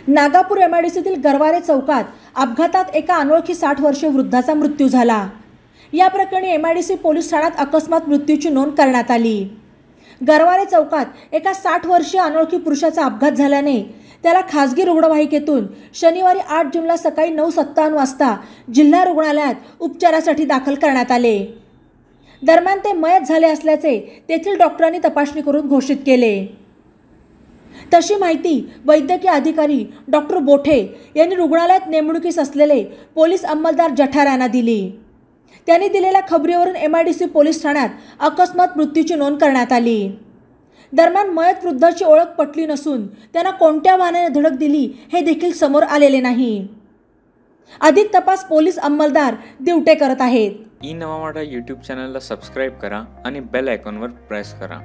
नागापूर एमआयडीसीतील गरवारे चौकात अपघातात एका अनोळखी 60 वर्षीय वृद्धाचा मृत्यू झाला। या प्रकरणी एमआयडीसी पोलीस ठाण्यात अकस्मात मृत्यूची नोंद करण्यात आली। गरवारे चौकात एका 60 वर्षीय अनोळखी पुरुषाचा अपघात झाल्याने त्याला खासगी रुग्णवाहिकेतून शनिवारी 8 जूनला सकाळी 9:57 वाजता जिल्हा रुग्णालयात उपचारासाठी दाखल करण्यात आले। दरम्यान ते मयत झाले असल्याचे तेथील डॉक्टरांनी तपासणी करून घोषित केले। तशी माहिती वैद्यकीय अधिकारी डॉक्टर बोठे यांनी रुग्णालयात नेमणुकीस असलेले पोलीस अंमलदार जठार यांना दिली। त्यांनी दिलेल्या खबरीवरून एमआयडीसी पोलीस ठाण्यात अकस्मात मृत्यूची नोंद करण्यात आली। दरम्यान मयत वृद्धाची ओळख पटली नसून त्यांना कोणत्या वाहनाने धडक दिली हे देखील समोर आलेले नाही। अधिक तपास पोलीस अंमलदार दिवटे करत आहेत। ई नवा मराठा यूट्यूब चॅनलला सबस्क्राइब करा आणि बेल आयकॉनवर प्रेस करा।